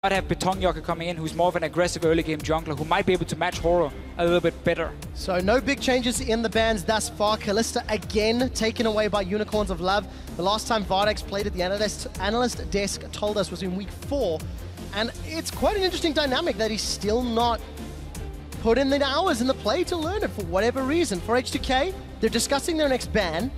might have Betongyokka coming in, who's more of an aggressive early game jungler, who might be able to match Horror a little bit better. So no big changes in the bans thus far. Kalista again taken away by Unicorns of Love. The last time VODS played at the analyst desk told us was in week 4. And it's quite an interesting dynamic that he's still not put in the hours in the play to learn it for whatever reason. For H2K, they're discussing their next ban,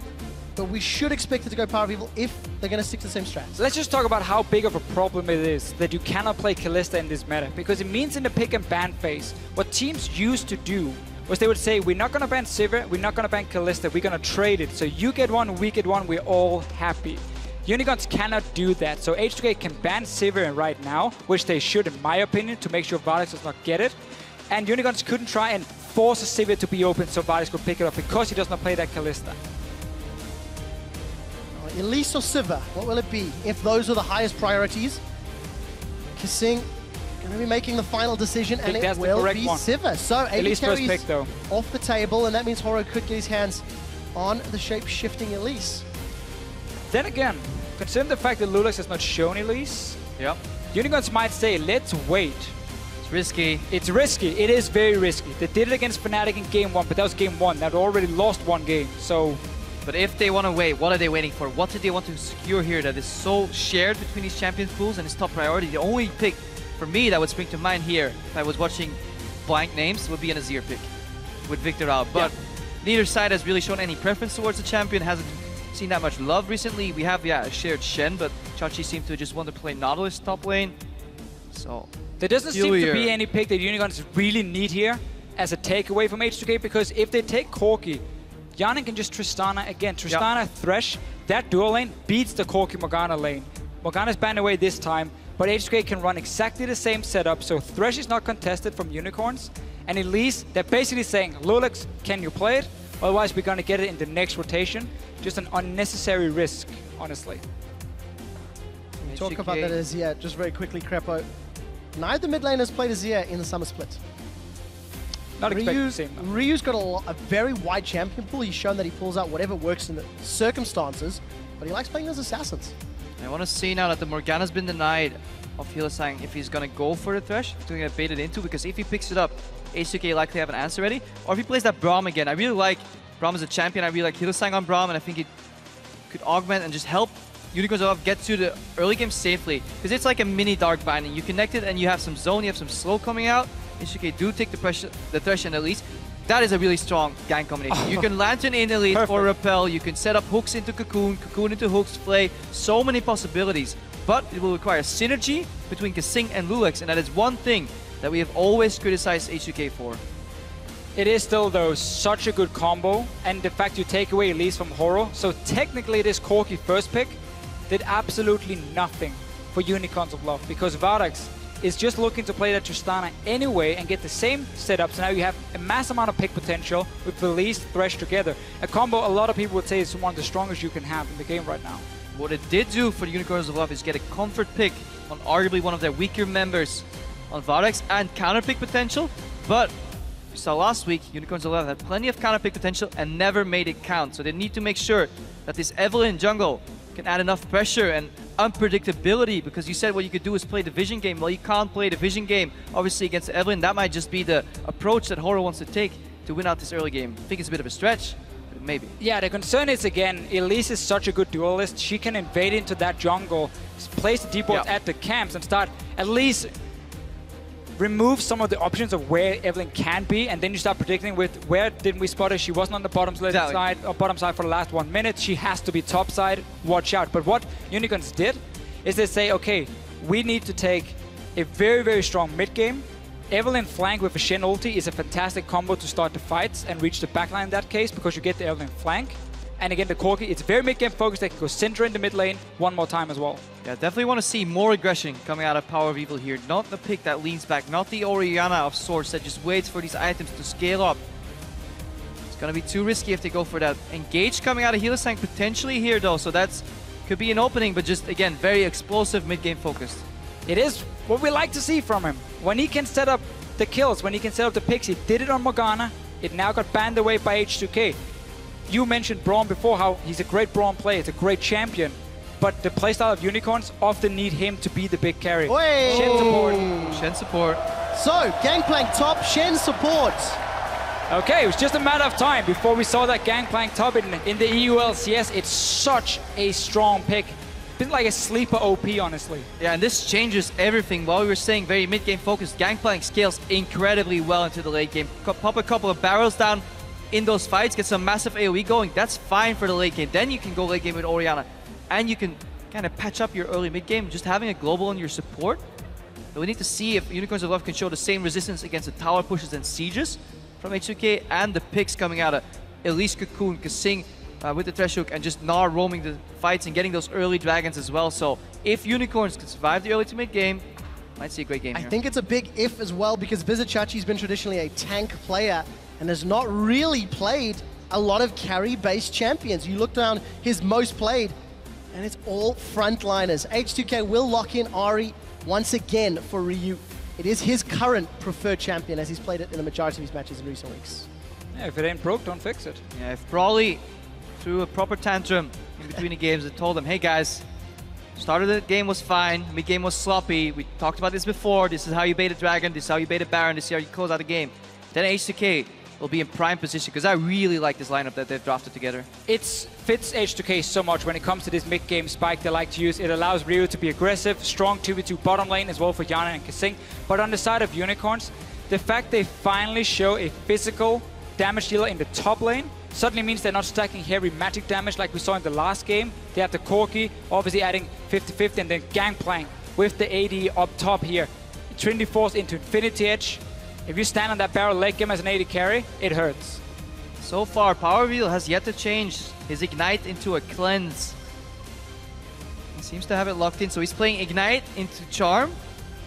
but we should expect it to go Power of Evil if they're going to stick to the same strats. Let's just talk about how big of a problem it is that you cannot play Kalista in this meta, because it means in the pick and ban phase, what teams used to do was they would say, we're not going to ban Sivir, we're not going to ban Kalista, we're going to trade it. So you get one, we get one, we're all happy. Unicorns cannot do that, so H2K can ban Sivir right now, which they should in my opinion, to make sure VODS does not get it. And Unicorns couldn't try and force a Sivir to be open so VODS could pick it up because he does not play that Kalista. Elise or Sivir, what will it be if those are the highest priorities? Kissing going to be making the final decision, and it will be Sivir. So Elise first pick, though, off the table, and that means Horror could get his hands on the shape-shifting Elise. Then again, considering the fact that Lulax has not shown Elise, Unicorns might say, let's wait. It's risky. It's risky. It is very risky. They did it against Fnatic in game 1, but that was game 1. They'd already lost one game, so... But if they want to wait, what are they waiting for? What do they want to secure here that is so shared between these champion pools and his top priority? The only pick for me that would spring to mind here, if I was watching blank names, would be an Azir pick with Victor out. But neither side has really shown any preference towards the champion, hasn't seen that much love recently. We have, a shared Shen, but Chachi seemed to just want to play Nautilus top lane. So there doesn't seem to be any pick that Unicorns really need here as a takeaway from H2K, because if they take Corki, Yanin can just Tristana again. Tristana Thresh, that dual lane beats the Corki Morgana lane. Morgana's banned away this time, but H2K can run exactly the same setup, so Thresh is not contested from Unicorns. And at least they're basically saying, Lulax, can you play it? Otherwise, we're going to get it in the next rotation. Just an unnecessary risk, honestly. We talk about that Azir just very quickly, Crepo. Neither mid laners played Azir in the summer split. Not expecting to see him. Ryu's got a very wide champion pool. He's shown that he pulls out whatever works in the circumstances, but he likes playing as assassins. I want to see now that the Morgana's been denied of Hylissang if he's going to go for the Thresh, to get baited into, because if he picks it up, H2K likely have an answer ready. Or if he plays that Braum again. I really like Braum as a champion. I really like Hylissang on Braum, and I think it could augment and just help Unicorns of get to the early game safely. Because it's like a mini Dark Binding. You connect it and you have some zone, you have some slow coming out. H2K do take the Thresh and Elise. That is a really strong gank combination. You can Lantern in Elite or Repel, you can set up hooks into Cocoon, Cocoon into hooks, play. So many possibilities. But it will require synergy between Kasing and Lulax, and that is one thing that we have always criticized H2K for. It is still, though, such a good combo, and the fact you take away Elise from Horror, so technically this Corki first pick did absolutely nothing for Unicorns of Love, because VODS is just looking to play that Tristana anyway and get the same setup. So now you have a mass amount of pick potential with Elise, Thresh together. A combo a lot of people would say is one of the strongest you can have in the game right now. What it did do for the Unicorns of Love is get a comfort pick on arguably one of their weaker members on VODS and counter pick potential. But we saw last week, Unicorns of Love had plenty of counter pick potential and never made it count. So they need to make sure that this Evelynn jungle can add enough pressure and unpredictability, because you said what you could do is play the vision game. Well, you can't play the vision game, obviously, against Evelynn. That might just be the approach that Horror wants to take to win out this early game. I think it's a bit of a stretch, but maybe. Yeah, the concern is, again, Elise is such a good duelist. She can invade into that jungle, place the depots at the camps, and start at least remove some of the options of where Evelynn can be, and then you start predicting with where didn't we spot her. She wasn't on the bottom side or bottom side for the last 1 minute. She has to be top side. Watch out. But what Unicorns did is they say, okay, we need to take a very, very strong mid game. Evelynn flank with a Shen ulti is a fantastic combo to start the fights and reach the backline in that case, because you get the Evelynn flank. And again, the Corki, it's very mid-game focused. They can go Syndra in the mid lane one more time as well. Yeah, definitely want to see more aggression coming out of Power of Evil here. Not the pick that leans back, not the Orianna of sorts that just waits for these items to scale up. It's going to be too risky if they go for that. Engage coming out of Hylissang potentially here though, so that's could be an opening, but just again, very explosive mid-game focused. It is what we like to see from him. When he can set up the kills, when he can set up the picks, he did it on Morgana. It now got banned away by H2K. You mentioned Braum before, how he's a great Braum player, it's a great champion. but the playstyle of Unicorns often need him to be the big carry. Wait. Shen support. Shen support. So, Gangplank top, Shen support. Okay, it was just a matter of time before we saw that Gangplank top in the UOL CS. It's such a strong pick. Been like a sleeper OP, honestly. Yeah, and this changes everything. While we were saying very mid-game focused, Gangplank scales incredibly well into the late game. Pop a couple of barrels down in those fights, get some massive AoE going. That's fine for the late game. Then you can go late game with Orianna, and you can kind of patch up your early mid-game. Just having a global on your support. But we need to see if Unicorns of Love can show the same resistance against the tower pushes and sieges from H2K, and the picks coming out of Elise, Cocoon, Kasing with the Thresh Hook, and just Gnar roaming the fights and getting those early dragons as well. So if Unicorns can survive the early to mid game, might see a great game here. I think it's a big if as well, because Vizicachi's been traditionally a tank player and has not really played a lot of carry-based champions. You look down his most played, and it's all frontliners. H2K will lock in Ahri once again for Ryu. It is his current preferred champion, as he's played it in the majority of his matches in recent weeks. Yeah, if it ain't broke, don't fix it. Yeah, if Brawly threw a proper tantrum in between the games and told them, hey guys, start of the game was fine, mid-game was sloppy, we talked about this before, this is how you bait a dragon, this is how you bait a baron, this is how you close out the game, then H2K will be in prime position, because I really like this lineup that they've drafted together. It fits H2K so much when it comes to this mid-game spike they like to use. It allows Ryu to be aggressive, strong 2v2 bottom lane as well for Yana and Kasing. But on the side of Unicorns, the fact they finally show a physical damage dealer in the top lane suddenly means they're not stacking heavy magic damage like we saw in the last game. They have the Corki, obviously adding 50-50, and then Gangplank with the AD up top here. Trinity Force into Infinity Edge. If you stand on that barrel late game as an AD carry, it hurts. So far, Power Wheel has yet to change his Ignite into a Cleanse. He seems to have it locked in, so he's playing Ignite into Charm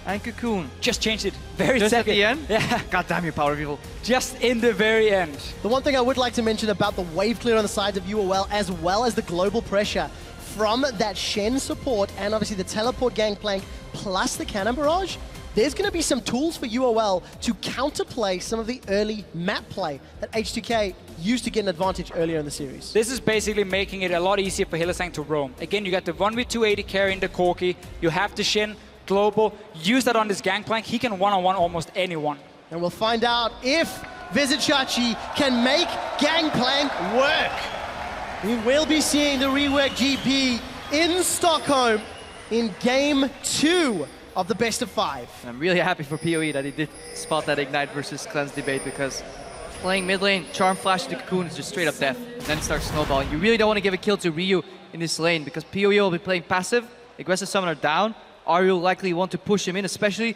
and Cocoon. Just changed it very Just second. at the end? Yeah. God damn you, Power Wheel. Just in the very end. The one thing I would like to mention about the wave clear on the sides of UOL, as well as the global pressure from that Shen support and obviously the teleport Gangplank plus the Cannon Barrage, there's going to be some tools for UOL to counterplay some of the early map play that H2K used to get an advantage earlier in the series. This is basically making it a lot easier for Hylissang to roam. Again, you got the 1v2 AD carry in the Corki, you have the Shen, global, use that on this Gangplank, he can one-on-one almost anyone. And we'll find out if Vizicachi can make Gangplank work. We will be seeing the rework GP in Stockholm in Game 2 of the best of 5. And I'm really happy for PoE that he did spot that Ignite versus Cleanse debate, because playing mid lane, Charm Flash to Cocoon is just straight up death. And then it starts snowballing. You really don't want to give a kill to Ryu in this lane, because PoE will be playing passive, aggressive summoner down. Ahri will likely want to push him in, especially,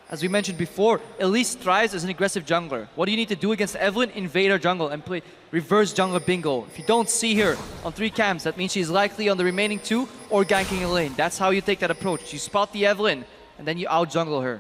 as we mentioned before, Elise thrives as an aggressive jungler. What do you need to do against Evelynn? Invade her jungle and play reverse jungler bingo. If you don't see her on 3 camps, that means she's likely on the remaining 2 or ganking a lane. That's how you take that approach. You spot the Evelynn, and then you out-jungle her.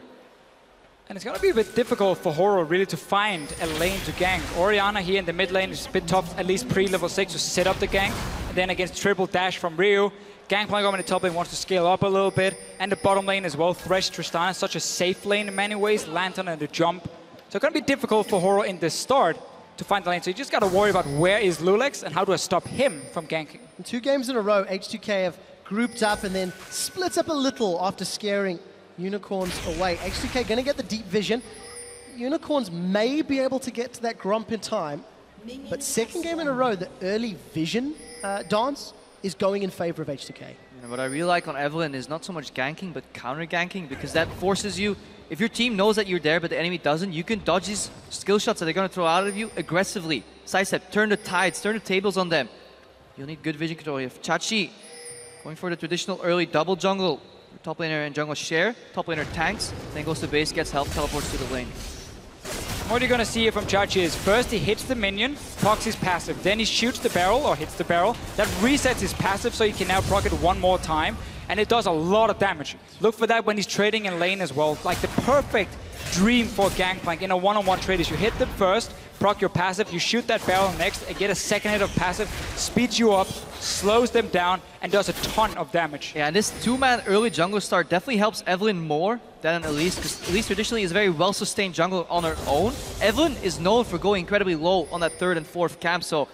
And it's going to be a bit difficult for Horo really to find a lane to gank. Orianna here in the mid lane is a bit tough, at least pre-level 6, to set up the gank. And then against triple dash from Ryu, Gangplank over in the top lane wants to scale up a little bit. And the bottom lane as well. Thresh, Tristana is such a safe lane in many ways. Lantern and the jump. So it's going to be difficult for Horo in the start to find the lane. So you just got to worry about where is Lulex and how do I stop him from ganking. In 2 games in a row, H2K have grouped up and then split up a little after scaring Unicorns away. H2K going to get the deep vision. Unicorns may be able to get to that Grump in time, but second game in a row, the early vision dance is going in favor of H2K. And what I really like on Evelynn is not so much ganking, but counter-ganking, because that forces you, if your team knows that you're there, but the enemy doesn't, you can dodge these skill shots that they're going to throw out of you aggressively. Sidestep, turn the tides, turn the tables on them. You'll need good vision control. You have Chachi going for the traditional early double jungle. Top laner and jungle share, top laner tanks, then goes to base, gets help, teleports to the lane. What you're going to see here from Chachi is first he hits the minion, procs his passive, then he shoots the barrel or hits the barrel. That resets his passive so he can now proc it one more time, and it does a lot of damage. Look for that when he's trading in lane as well. Like the perfect dream for Gangplank in a one-on-one trade is you hit them first, proc your passive, you shoot that barrel next, and get a second hit of passive, speeds you up, slows them down, and does a ton of damage. Yeah, and this 2-man early jungle start definitely helps Evelynn more than Elise, because Elise traditionally is a very well-sustained jungle on her own. Evelynn is known for going incredibly low on that 3rd and 4th camp, so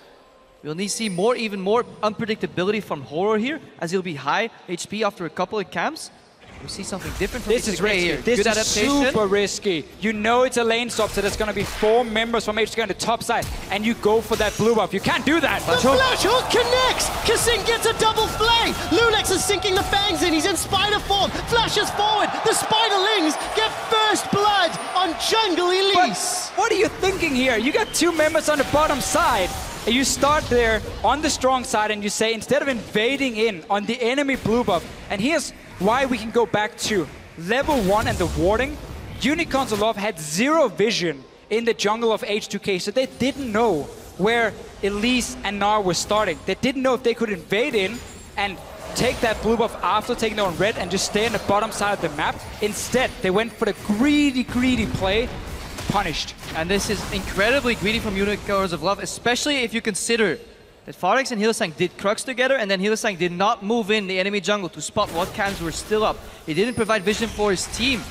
We'll need to see even more unpredictability from Horror here, as he'll be high HP after a couple of camps. We'll see something different from This is risky. here. This Good is adaptation. super risky. You know it's a lane swap, so there's going to be 4 members from H2K on the top side, and you go for that blue buff. You can't do that. The flash hook connects! Kassin gets a double flay! Lulex is sinking the fangs in, he's in spider form! Flashes forward, the spiderlings get first blood on Jungle Elise! What are you thinking here? You got 2 members on the bottom side, and you start there on the strong side, and you say, instead of invading in on the enemy blue buff, and here's why we can go back to level 1 and the warding. Unicorns of Love had 0 vision in the jungle of H2K, so they didn't know where Elise and Gnar were starting. They didn't know if they could invade in and take that blue buff after taking on red and just stay on the bottom side of the map. Instead, they went for the greedy play, punished. And this is incredibly greedy from Unicorns of Love, especially if you consider that VODS and Hylissang did Crux together, and then Hylissang did not move in the enemy jungle to spot what cams were still up. He didn't provide vision for his team,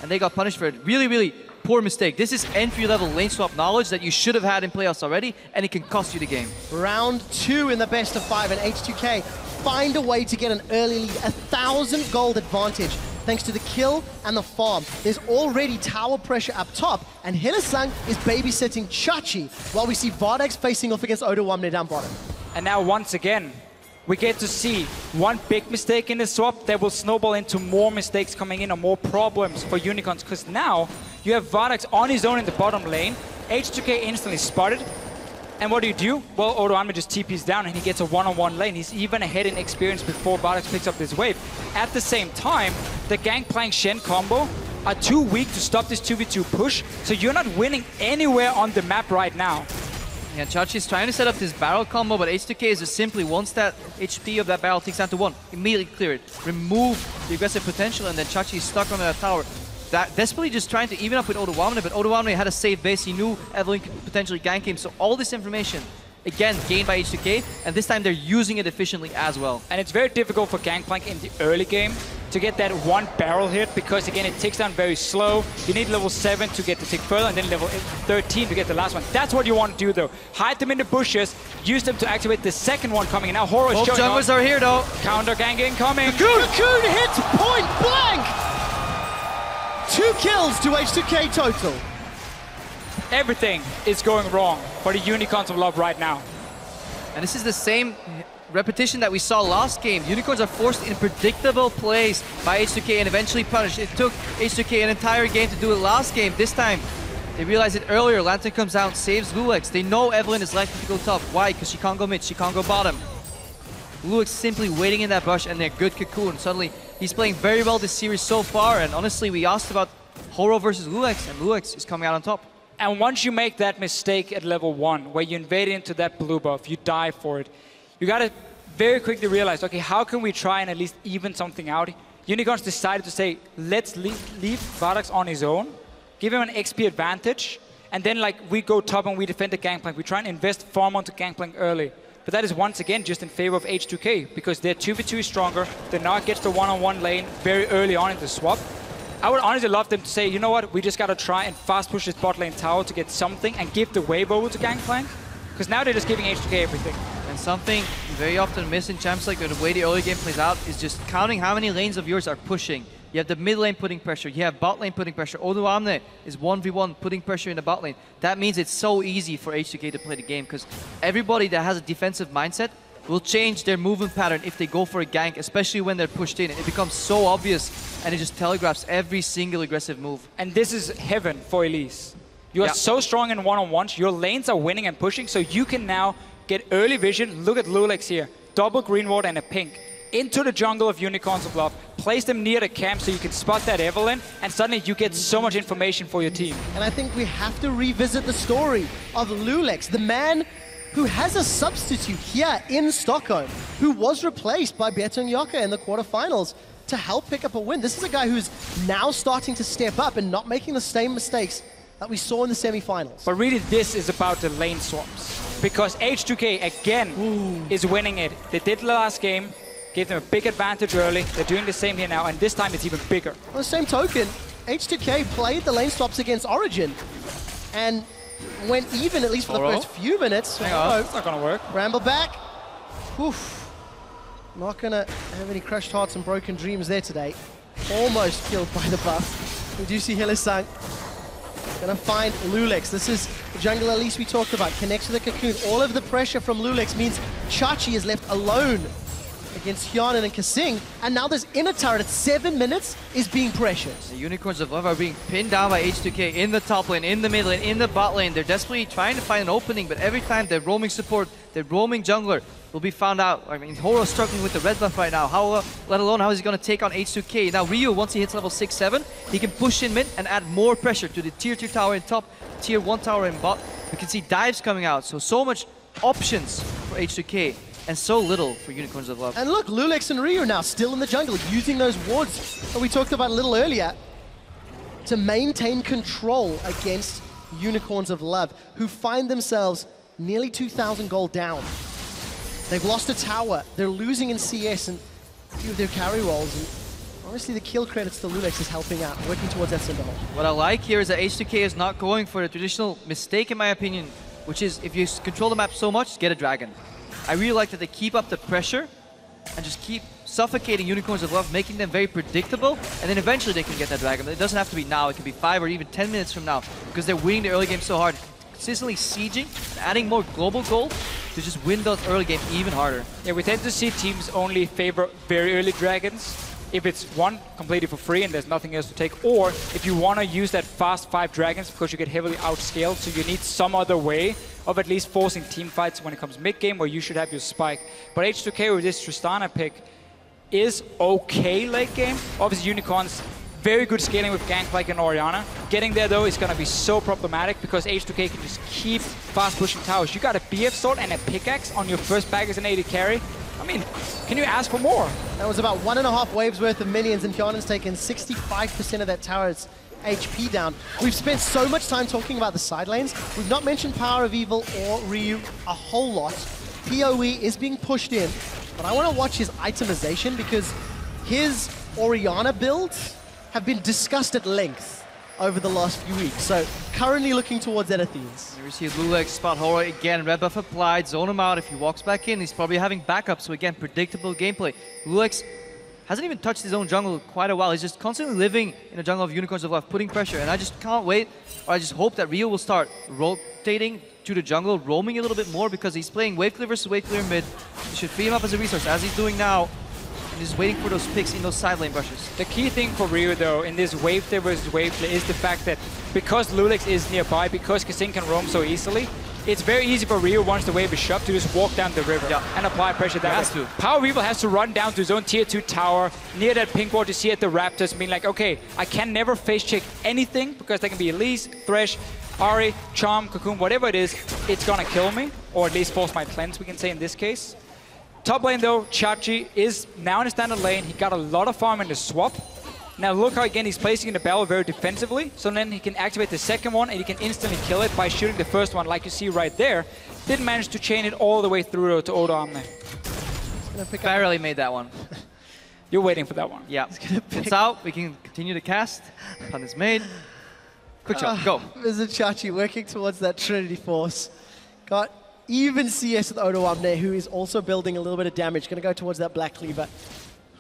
and they got punished for it. Really poor mistake. This is entry-level lane swap knowledge that you should have had in playoffs already, and it can cost you the game. Round 2 in the best of 5, and H2K find a way to get an early lead, 1,000 gold advantage, thanks to the kill and the farm. There's already tower pressure up top, and Hylissang is babysitting Chachi, while we see VODS facing off against Odoamne down bottom. And now once again, we get to see one big mistake in the swap that will snowball into more mistakes coming in or more problems for Unicorns, because now you have VODS on his own in the bottom lane, H2K instantly spotted, and what do? Well, Odoamne just TPs down and he gets a one-on-one lane. He's even ahead in experience before VODS picks up this wave. At the same time, the Gangplank Shen combo are too weak to stop this 2v2 push, so you're not winning anywhere on the map right now. Yeah, Chachi's trying to set up this barrel combo, but H2K is just simply, once that HP of that barrel takes down to 1, immediately clear it, remove the aggressive potential, and then Chachi is stuck on that tower. That desperately just trying to even up with Odoamne, but Odoamne had a safe base. He knew Evelyn could potentially gank him, so all this information, again, gained by H2K, and this time they're using it efficiently as well. And it's very difficult for Gangplank in the early game to get that 1 barrel hit, because again, it takes down very slow. You need level 7 to get the tick further, and then level 13 to get the last one. That's what you want to do though. Hide them in the bushes, use them to activate the second one coming in. Now Horror is Both showing junglers up. are here though. Counter gang incoming. Cocoon hits point blank! 2 kills to H2K total. Everything is going wrong for the Unicorns of Love right now. And this is the same repetition that we saw last game. Unicorns are forced in predictable plays by H2K and eventually punished. It took H2K an entire game to do it last game. This time, they realized it earlier. Lantern comes out, saves Lulex. They know Evelyn is likely to go top. Why? Because she can't go mid, she can't go bottom. Lulex simply waiting in that bush, and they're good Cocoon. Suddenly, he's playing very well this series so far, and honestly, we asked about Horo versus Lulex, and Lulex is coming out on top. And once you make that mistake at level 1, where you invade into that blue buff, you die for it, you gotta very quickly realize, okay, how can we try and at least even something out? Unicorns decided to say, let's leave VODS on his own, give him an XP advantage, and then like we go top and we defend the Gangplank. We try and invest farm onto Gangplank early. But that is once again just in favor of H2K, because their 2v2 is stronger. The Gnar gets the one-on-one lane very early on in the swap. I would honestly love them to say, you know what, we just gotta try and fast push this bot lane tower to get something and give the wave over to Gangplank. Because now they're just giving H2K everything. And something very often missed in Champs League, the way the early game plays out, is just counting how many lanes of yours are pushing. You have the mid lane putting pressure, you have bot lane putting pressure. Odoamne is 1v1 putting pressure in the bot lane. That means it's so easy for H2K to play the game, because everybody that has a defensive mindset will change their movement pattern if they go for a gank, especially when they're pushed in. It becomes so obvious, and it just telegraphs every single aggressive move. And this is heaven for Elise. You are so strong in one-on-ones, your lanes are winning and pushing, so you can now get early vision. Look at Lulex here, double green ward and a pink. Into the jungle of Unicorns of Love, place them near the camp so you can spot that Evelyn, and suddenly you get so much information for your team. And I think we have to revisit the story of Lulex, the man who has a substitute here in Stockholm, who was replaced by Betung Yoka in the quarterfinals to help pick up a win. This is a guy who's now starting to step up and not making the same mistakes that we saw in the semifinals. But really, this is about the lane swaps, because H2K again is winning it. They did the last game, gave them a big advantage early. They're doing the same here now, and this time it's even bigger. On the same token, H2K played the lane swaps against Origin, and went even, at least for the first few minutes. Hang on, it's not going to work. Ramble back. Oof. Not going to have any crushed hearts and broken dreams there today. Almost killed by the buff. We do see Hylissang. Gonna find Lulex. This is the jungle Elise we talked about. Connects to the cocoon. All of the pressure from Lulex means Chachi is left alone against Hyanin and Kasing. And now this inner turret at 7 minutes is being pressured. The Unicorns of Love are being pinned down by H2K in the top lane, in the mid lane, in the bot lane. They're desperately trying to find an opening, but every time they're roaming support, they're roaming jungler, will be found out. I mean, Horo's struggling with the red buff right now. How, let alone how is he going to take on H2K? Now Ryu, once he hits level 6-7, he can push in mid and add more pressure to the tier 2 tower in top, tier 1 tower in bot. We can see dives coming out, so much options for H2K. And so little for Unicorns of Love. And look, Lulex and Ryu now still in the jungle, using those wards that we talked about a little earlier to maintain control against Unicorns of Love, who find themselves nearly 2,000 gold down. They've lost a tower, they're losing in CS and a few of their carry rolls. And honestly, the kill credits to Lulex is helping out, working towards that center hole. What I like here is that H2K is not going for the traditional mistake, in my opinion, which is if you control the map so much, get a dragon. I really like that they keep up the pressure and just keep suffocating Unicorns of Love, making them very predictable, and then eventually they can get that dragon. It doesn't have to be now, it can be 5 or even 10 minutes from now, because they're winning the early game so hard. Consistently sieging and adding more global gold to just win the early game even harder. Yeah, we tend to see teams only favor very early dragons if it's one, completely for free and there's nothing else to take, or if you want to use that fast 5 dragons because you get heavily outscaled, so you need some other way of at least forcing team fights when it comes mid-game where you should have your spike. But H2K with this Tristana pick is okay late game. Obviously Unicorns, very good scaling with Gangplank and Orianna. Getting there though is going to be so problematic because H2K can just keep fast pushing towers. You got a BF sword and a pickaxe on your first pack as an AD carry. I mean, can you ask for more? That was about 1.5 waves worth of minions, and Hyanen's taken 65% of that tower's HP down. We've spent so much time talking about the side lanes. We've not mentioned Power of Evil or Ryu a whole lot. PoE is being pushed in, but I want to watch his itemization because his Orianna builds have been discussed at length over the last few weeks. So currently looking towards that Athenes. Here we see Lulex spot Horo again, red buff applied, zone him out. If he walks back in, he's probably having backup, so again, predictable gameplay. Lulex hasn't even touched his own jungle in quite a while. He's just constantly living in a jungle of Unicorns of Love, putting pressure, and I just can't wait, or I just hope that Rio will start rotating to the jungle, roaming a little bit more, because he's playing wave clear versus wave clear mid. He should free him up as a resource, as he's doing now. And he's waiting for those picks in those side lane brushes. The key thing for Ryu though in this wave clear versus wave clear is the fact that because Lulex is nearby, because Kasing can roam so easily, it's very easy for Ryu, once the wave is shoved, to just walk down the river and apply pressure that way. Power Evil has to run down to his own tier 2 tower, near that pink ward you see at the Raptors, being like, okay, I can never face check anything, because they can be Elise, Thresh, Ahri, Charm, Cocoon, whatever it is, it's gonna kill me, or at least force my cleanse, we can say in this case. Top lane though, Chachi is now in a standard lane. He got a lot of farm in the swap. Now look how again he's placing in the barrel very defensively, so then he can activate the second one and he can instantly kill it by shooting the first one, like you see right there. Didn't manage to chain it all the way through to Odo Amne. Barely made that one. You're waiting for that one. Yeah, it's out. We can continue to cast. Pun is made. Quick shot, go. Visit Chachi working towards that Trinity Force. Got even CS with Odo Amne, who is also building a little bit of damage. Going to go towards that Black Cleaver.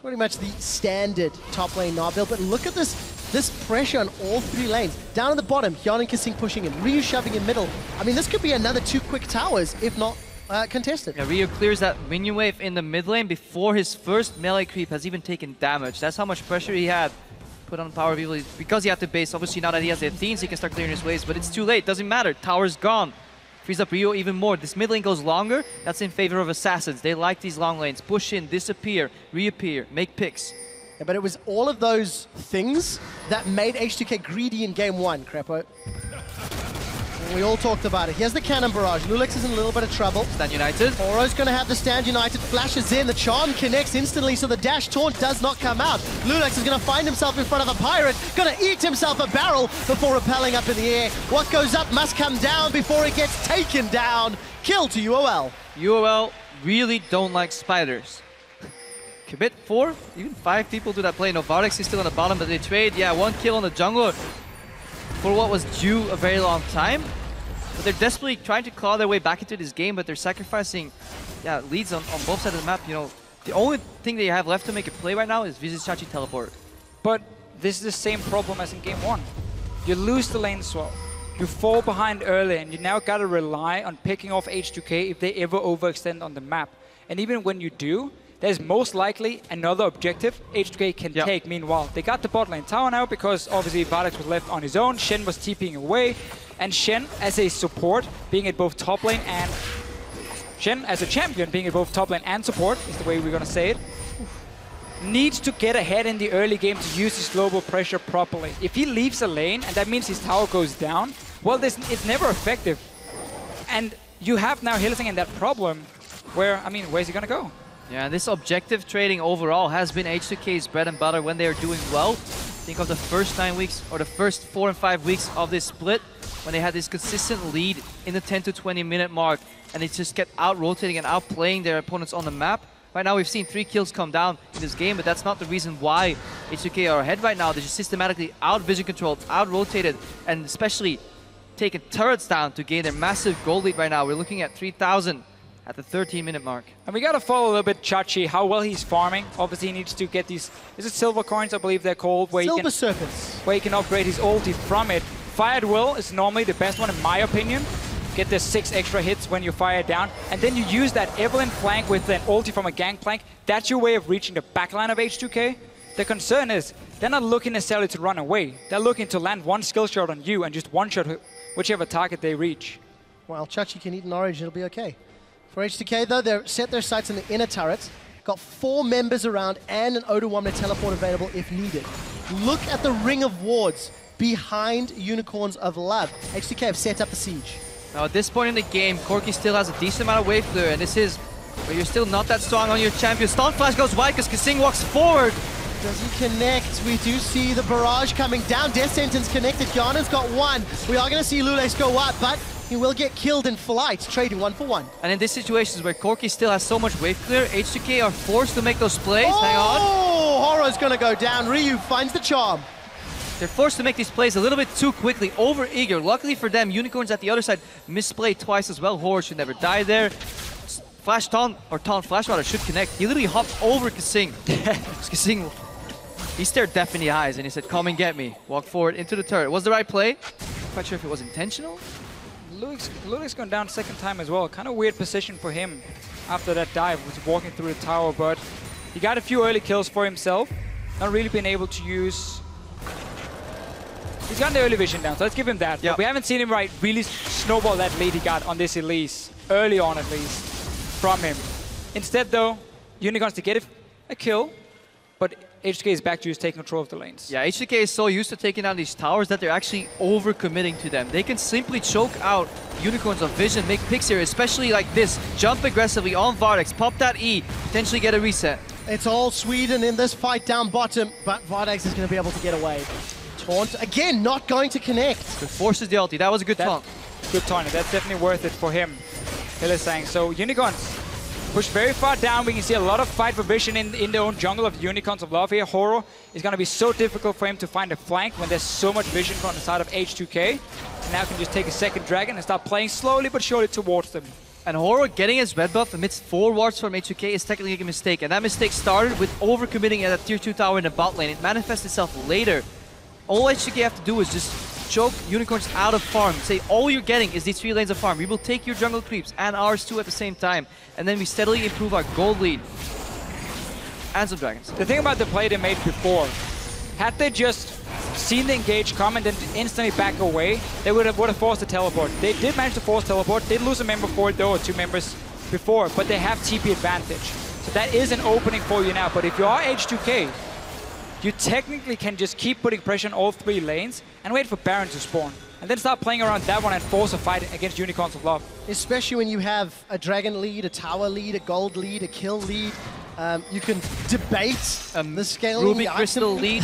Pretty much the standard top lane Gnar build, but look at this pressure on all 3 lanes. Down at the bottom, Hyanin Kasing pushing in, Ryu shoving in middle. I mean, this could be another 2 quick towers, if not contested. Yeah, Ryu clears that minion wave in the mid lane before his first melee creep has even taken damage. That's how much pressure he had put on Power of Evil. Because he had to base, obviously now that he has the Athenes, he can start clearing his waves, but it's too late, doesn't matter, tower's gone. Frees up Ryu even more. This mid lane goes longer. That's in favor of Assassins. They like these long lanes. Push in, disappear, reappear, make picks. Yeah, but it was all of those things that made H2K greedy in game 1, Crepo. And we all talked about it. Here's the cannon barrage. Lulex is in a little bit of trouble. Stand United. Oro's going to have the Stand United. Flashes in. The charm connects instantly, so the dash taunt does not come out. Lulex is going to find himself in front of a pirate. Going to eat himself a barrel before rappelling up in the air. What goes up must come down before it gets taken down. Kill to UOL. UOL really don't like spiders. Commit 4, even 5 people to that play. No, VODS is still on the bottom, but they trade. Yeah, 1 kill on the jungler for what was due a very long time. But they're desperately trying to claw their way back into this game, but they're sacrificing leads on both sides of the map. You know, the only thing they have left to make a play right now is Vizicsacsi teleport. But this is the same problem as in game 1. You lose the lane swap. You fall behind early, and you now got to rely on picking off H2K if they ever overextend on the map. And even when you do, there's most likely another objective H2K can take. Meanwhile, they got the bot lane tower now because obviously VODS was left on his own. Shen was TPing away. And Shen as a support, being at both top lane and... Shen as a champion, being at both top lane and support, is the way we're going to say it, needs to get ahead in the early game to use his global pressure properly. If he leaves a lane, and that means his tower goes down, well, it's never effective. And you have now Hylissang in that problem where, I mean, where's he going to go? Yeah, this objective trading overall has been H2K's bread and butter when they are doing well. Think of the first 9 weeks, or the first 4 and 5 weeks of this split, when they had this consistent lead in the 10 to 20 minute mark, and they just kept out-rotating and outplaying their opponents on the map. Right now we've seen 3 kills come down in this game, but that's not the reason why H2K are ahead right now. They're just systematically out-vision controlled, out-rotated, and especially taking turrets down to gain their massive gold lead right now. We're looking at 3,000 at the 13-minute mark. And we got to follow a little bit Chachi, how well he's farming. Obviously he needs to get these, is it silver coins, I believe they're called? Where Silver serpents. Where he can upgrade his ulti from it. Fired Will is normally the best one in my opinion. Get the 6 extra hits when you fire down, and then you use that Evelynn flank with an ulti from a gangplank. That's your way of reaching the backline of H2K. The concern is, they're not looking necessarily to run away. They're looking to land one skill shot on you and just one-shot whichever target they reach. Well, Chachi can eat an orange, it'll be okay. For H2K though, they've set their sights in the inner turret. Got 4 members around and an O2 teleport available if needed. Look at the ring of wards behind Unicorns of Love. H2K have set up the siege. Now at this point in the game, Corki still has a decent amount of wave clear, and this is where you're still not that strong on your champion. Stun Flash goes wide because Kasing walks forward. Does he connect? We do see the barrage coming down. Death Sentence connected. Yana's got 1. We are going to see Lulex go up, but he will get killed in flight, trading 1 for 1. And in these situations where Corki still has so much wave clear, H2K are forced to make those plays. Oh, hang on. Horror's going to go down. Ryu finds the charm. They're forced to make these plays a little bit too quickly, over eager. Luckily for them, Unicorns at the other side misplayed twice as well. Horror should never die there. Flash taunt, or taunt flash rather, should connect. He literally hopped over Kasing. Kasing, he stared deaf in the eyes and he said, "Come and get me." Walk forward into the turret. Was the right play? Quite sure if it was intentional. Ludwig's gone down 2nd time as well. Kind of weird position for him after that dive, was walking through the tower, but he got a few early kills for himself. Not really been able to use... He's got the early vision down, so let's give him that. Yep. But we haven't seen him really snowball that lead he got on this Elise, early on at least, from him. Instead though, Unicorns to get a kill, but H2K is back to just taking control of the lanes. Yeah, H2K is so used to taking down these towers that they're actually over-committing to them. They can simply choke out Unicorns of vision, make picks here, especially like this. Jump aggressively on VODS, pop that E, potentially get a reset. It's all Sweden in this fight down bottom, but VODS is going to be able to get away. Taunt, again, not going to connect. It forces the ulti. That was a good taunt. Good taunt. That's definitely worth it for him, Hylissang. So Unicorns push very far down. We can see a lot of fight for vision in their own jungle of Unicorns of Love here. Horror is going to be so difficult for him to find a flank when there's so much vision on the side of H2K. And now can just take a 2nd dragon and start playing slowly but surely towards them. And Horror getting his red buff amidst 4 wards from H2K is technically a mistake. And that mistake started with overcommitting at a tier 2 tower in the bot lane. It manifests itself later. All H2K have to do is just choke Unicorns out of farm. Say all you're getting is these 3 lanes of farm. We will take your jungle creeps and ours too at the same time. And then we steadily improve our gold lead. And some dragons. The thing about the play they made before, had they just seen the engage come and then instantly back away, they would have forced the teleport. They did manage to force teleport. Did lose a member for it though, or 2 members before, but they have TP advantage. So that is an opening for you now. But if you are H2K, you technically can just keep putting pressure on all 3 lanes and wait for Baron to spawn. And then start playing around that one and force a fight against Unicorns of Love. especially when you have a dragon lead, a tower lead, a gold lead, a kill lead. You can debate the scaling. Ruby Crystal lead,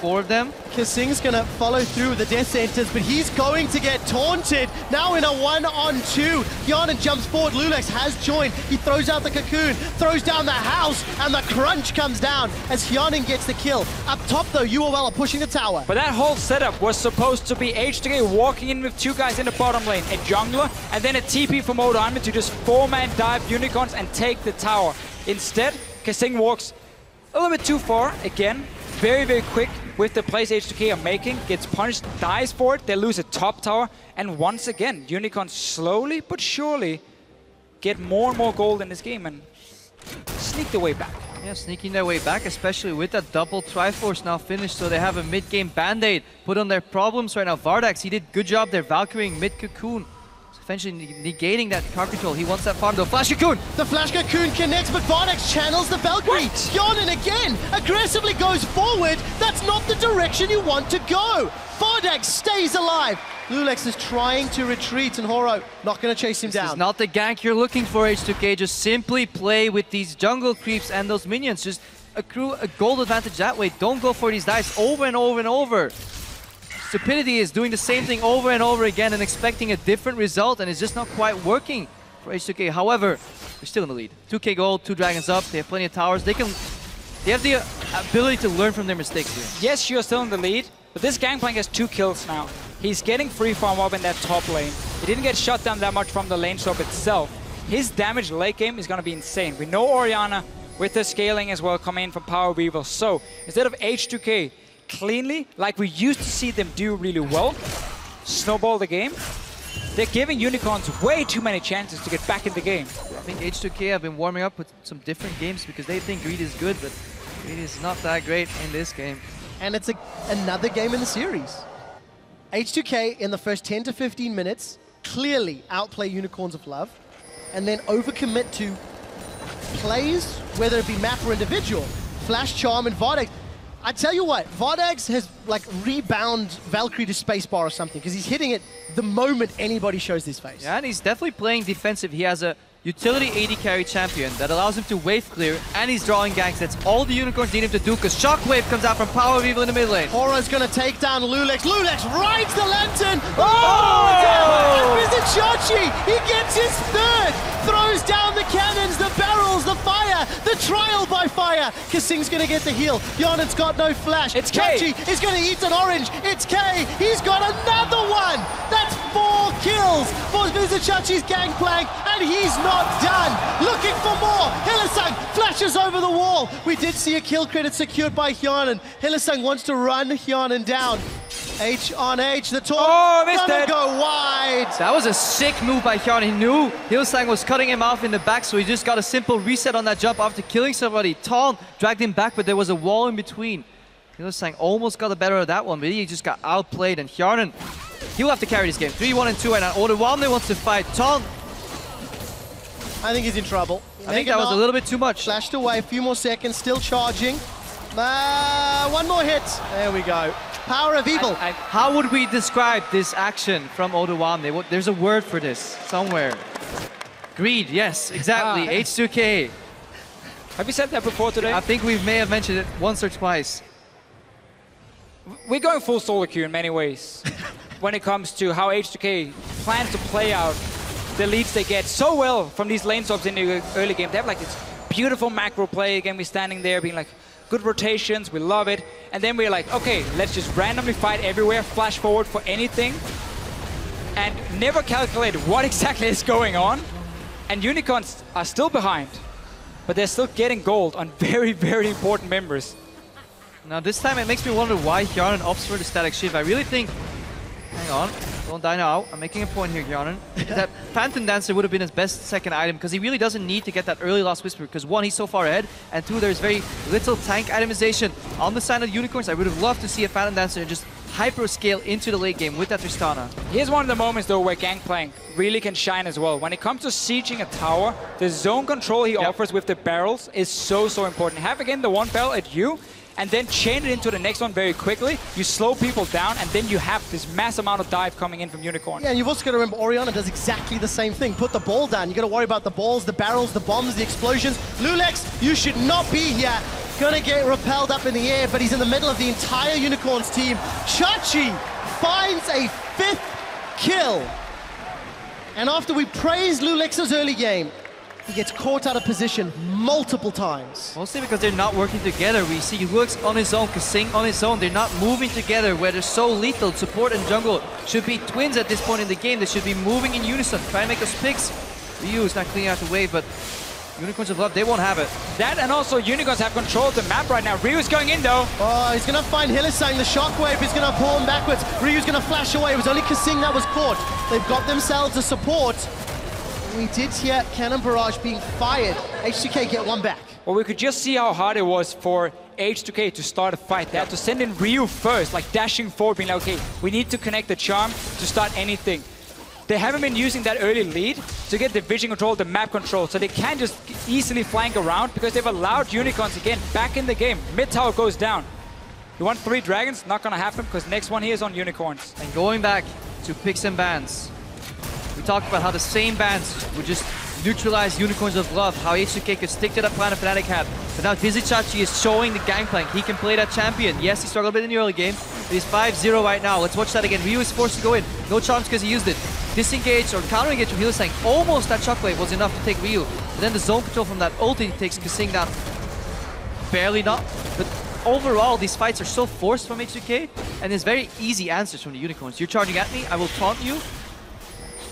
4 of them. Kasing's gonna follow through with the death sentence, but he's going to get taunted. Now in a 1-on-2. Hjarnan jumps forward, Lulex has joined. He throws out the cocoon, throws down the house, and the crunch comes down as Hjarnan gets the kill. Up top though, UOL are pushing the tower. But that whole setup was supposed to be H2K walking in with 2 guys in the bottom lane, a jungler, and then a TP from Odoamne to just 4-man dive unicorns and take the tower. Instead, Kasing walks a little bit too far, again, very, very quick with the plays H2K are making, gets punished, dies for it, they lose a top tower, and once again, Unicorns slowly but surely get more and more gold in this game and sneak their way back. Yeah, sneaking their way back, especially with that double Triforce now finished, so they have a mid-game Band-Aid put on their problems right now. VODS, he did good job there, Valkyrie mid-cocoon. Eventually negating that card control. He wants that farm though. Flash Cocoon! The Flash Cocoon connects, but VODS channels the Valkyrie. Hjarnan again aggressively goes forward. That's not the direction you want to go. VODS stays alive. Lulex is trying to retreat, and Horo not going to chase him down. This is not the gank you're looking for, H2K. Just simply play with these jungle creeps and those minions. Just accrue a gold advantage that way. Don't go for these dives over and over and over. Stupidity is doing the same thing over and over again and expecting a different result, and it's just not quite working for H2K. However, they're still in the lead. 2K gold, 2 dragons up, they have plenty of towers. They have the ability to learn from their mistakes here. Yes, you're still in the lead, but this Gangplank has 2 kills now. He's getting free farm up in that top lane. He didn't get shut down that much from the lane swap itself. His damage late game is going to be insane. We know Orianna with the scaling as well coming in from Power Weevil. So instead of H2K cleanly, like we used to see them do really well, snowball the game, they're giving Unicorns way too many chances to get back in the game. I think H2K have been warming up with some different games because they think Greed is good, but Greed is not that great in this game. And it's another game in the series. H2K in the first 10 to 15 minutes clearly outplay Unicorns of Love and then overcommit to plays, whether it be map or individual. Flash Charm and VODS. I tell you what, VODS has like rebound Valkyrie to spacebar or something because he's hitting it the moment anybody shows his face. Yeah, and he's definitely playing defensive. He has a utility AD carry champion that allows him to wave clear, and he's drawing ganks. That's all the Unicorns need him to do because Shockwave comes out from Power Weevil in the mid lane. Horo's going to take down Lulex. Lulex rides the lantern. Oh! Vizichachi, he gets his 3rd. Throws down the cannons, the barrels, the fire, the trial by fire. Kasing's going to get the heal. Hjarnan's got no flash. It's K. Chachi is going to eat an orange. It's K. He's got another one. That's 4 kills for Vizichachi's Gangplank, and he's not done. Looking for more. Hylissang flashes over the wall. We did see a kill credit secured by Hjarnan. Hylissang wants to run Hjarnan down. H on H, the taunt gonna go wide. That was a sick move by Hjarnan. He knew Hylissang was cutting him off in the back, so he just got a simple reset on that jump after killing somebody. Taunt dragged him back, but there was a wall in between. Hylissang almost got the better of that one, but he just got outplayed, and Hjarnan, he'll have to carry this game. 3-1 and 2 right now. Odoamne wants to fight. Taunt. I think he's in trouble. I think that was a little bit too much. Flashed away, a few more seconds, still charging. One more hit. There we go. Power of evil. How would we describe this action from Odoamne? There's a word for this somewhere. Greed, yes, exactly. H2K. Have you said that before today? I think we may have mentioned it once or twice. We're going full solo queue in many ways when it comes to how H2K plans to play out the leads they get so well from these lane swaps in the early game. They have like this beautiful macro play. Again, we're standing there being like, good rotations, we love it. And then we're like, okay, let's just randomly fight everywhere, flash forward for anything, and never calculate what exactly is going on. And Unicorns are still behind, but they're still getting gold on very, very important members. Now this time it makes me wonder why Hjarnan opts for the static shift. I really think, hang on, don't die now. I'm making a point here, Hjarnan. That Phantom Dancer would have been his best second item because he really doesn't need to get that early Lost Whisper because 1, he's so far ahead, and 2, there's very little tank itemization. On the side of the Unicorns, I would have loved to see a Phantom Dancer just hyper scale into the late game with that Tristana. Here's one of the moments though where Gangplank really can shine as well. When it comes to sieging a tower, the zone control he offers with the barrels is so important. Have again the one barrel at you, and then chain it into the next one very quickly. You slow people down, and then you have this mass amount of dive coming in from Unicorn. Yeah, and you've also got to remember Orianna does exactly the same thing. Put the ball down. You got to worry about the balls, the barrels, the bombs, the explosions. Lulex, you should not be here. Gonna get repelled up in the air, but he's in the middle of the entire Unicorns team. Chachi finds a 5th kill. And after we praised Lulex's early game, he gets caught out of position multiple times. Mostly because they're not working together. We see Lulex on his own, Kasing on his own. They're not moving together where they're so lethal. Support and jungle should be twins at this point in the game. They should be moving in unison, trying to make those picks. Ryu is not cleaning out the wave, but Unicorns of Love, they won't have it. That and also Unicorns have control of the map right now. Ryu's going in though. Oh, he's gonna find Hylissang. The shockwave is gonna pull him backwards. Ryu's gonna flash away. It was only Kasing that was caught. They've got themselves a support. We did hear Cannon Barrage being fired. H2K get one back. Well, we could just see how hard it was for H2K to start a fight. They had to send in Ryu first, like dashing forward, being like, okay, we need to connect the charm to start anything. They haven't been using that early lead to get the vision control, the map control, so they can just easily flank around because they've allowed Unicorns again back in the game. Mid tower goes down. You want 3 dragons? Not gonna happen because next one here is on Unicorns. And going back to picks and bans, we talked about how the same bans would just neutralize Unicorns of Love, how H2K could stick to that plan Fnatic had. But now Dizzy Chachi is showing the gangplank. He can play that champion. Yes, he struggled a bit in the early game, but he's 5-0 right now. Let's watch that again. Ryu is forced to go in. No charms because he used it. Disengage or counter engage from Hylissang. Almost that shockwave was enough to take Ryu. But then the zone control from that ulti takes Kasing down. Barely not. But overall, these fights are so forced from H2K, and there's very easy answers from the Unicorns. You're charging at me, I will taunt you.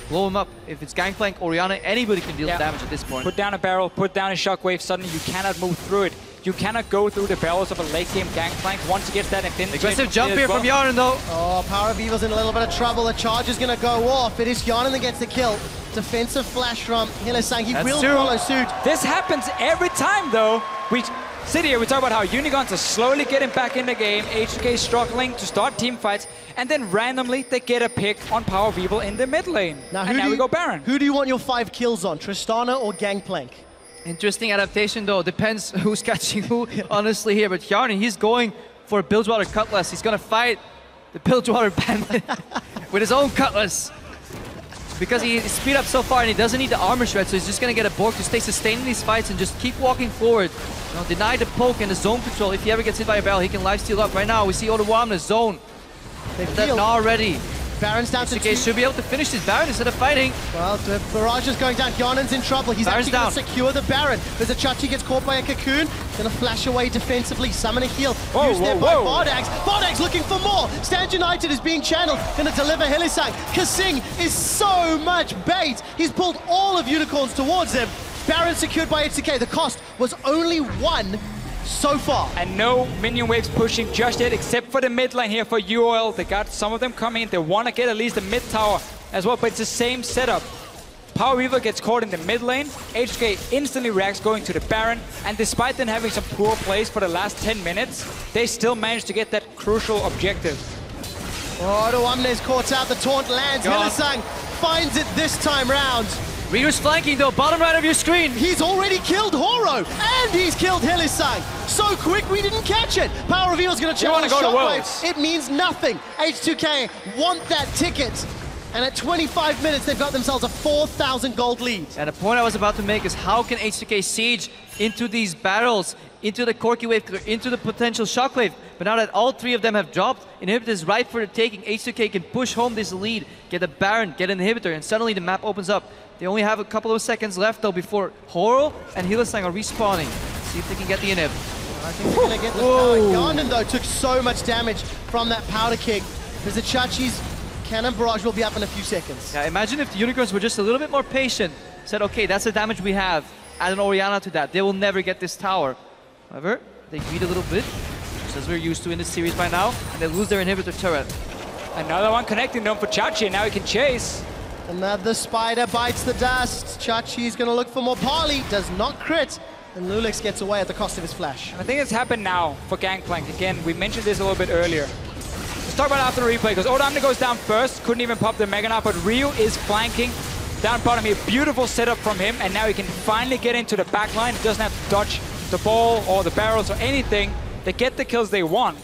Blow him up. If it's Gangplank, Orianna, anybody can deal damage at this point. Put down a barrel, put down a shockwave, suddenly you cannot move through it. You cannot go through the barrels of a late game Gangplank once he gets that infinity. Aggressive jump here from Yarn though. Oh, Power of Evil's in a little bit of trouble. The charge is going to go off. It is Yarn that gets the kill. Defensive flash from Hylissang. He will follow suit. This happens every time though. We sit here, we talk about how Unicorns are slowly getting back in the game, H2K struggling to start team fights, and then randomly they get a pick on Power of Evil in the mid lane. Now we go Baron. Who do you want your 5 kills on, Tristana or Gangplank? Interesting adaptation though, depends who's catching who honestly here, but Yarn, he's going for a Bilgewater Cutlass. He's gonna fight the Bilgewater Bandit with his own Cutlass. Because he speed up so far and he doesn't need the armor shred, so he's just gonna get a Borg to stay sustained in these fights and just keep walking forward. You know, deny the poke and the zone control. If he ever gets hit by a barrel, he can lifesteal up. Right now, we see Odawa in the zone. They're not ready. Baron's down to 2. should be able to finish this Baron instead of fighting. Well, the barrage is going down. Yarnan's in trouble. He's Baron's actually going to secure the Baron. There's a Chachi gets caught by a cocoon. Going to flash away defensively. Summon a heal. Used there by VODS. VODS looking for more. Stand United is being channeled. Going to deliver Hylissang. Kasing is so much bait. He's pulled all of Unicorns towards him. Baron secured by H2K. The cost was only 1 so far. And no minion waves pushing just yet, except for the mid lane here for UOL. They got some of them coming in. They want to get at least the mid tower as well, but it's the same setup. Power Weaver gets caught in the mid lane. H2K instantly reacts going to the Baron, and despite them having some poor plays for the last 10 minutes, they still managed to get that crucial objective. Oh, Odoamne is caught out. The taunt lands. Hylissang finds it this time round. Ryu's flanking though, bottom right of your screen. He's already killed Horo, and he's killed Hylissang. So quick, we didn't catch it. Power Reveal's going to challenge Shockwave. It means nothing. H2K want that ticket. And at 25 minutes, they've got themselves a 4,000 gold lead. And the point I was about to make is how can H2K siege into these barrels, into the Corki Wave, into the potential Shockwave. But now that all 3 of them have dropped, Inhibitor is right for the taking. H2K can push home this lead, get a Baron, get an Inhibitor, and suddenly the map opens up. They only have a couple of seconds left though before Horo and Hylissang are respawning. See if they can get the inhib. I think they're going to get this power. Garnden though took so much damage from that powder kick. Because the Chachi's Cannon Barrage will be up in a few seconds. Yeah, imagine if the Unicorns were just a little bit more patient. Said, okay, that's the damage we have. Add an Orianna to that. They will never get this tower. However, they greed a little bit, just as we're used to in this series by now, and they lose their inhibitor turret. Another one connecting them for Chachi, and now he can chase. Another spider bites the dust. Chachi's going to look for more. Parley does not crit, and Lulex gets away at the cost of his flash. I think it's happened now for Gangplank. Again, we mentioned this a little bit earlier. Let's talk about after the replay, because Odoamne goes down first, couldn't even pop the Mega Knight, but Ryu is flanking down bottom here. Beautiful setup from him, and now he can finally get into the back line. He doesn't have to dodge the ball or the barrels or anything. They get the kills they want.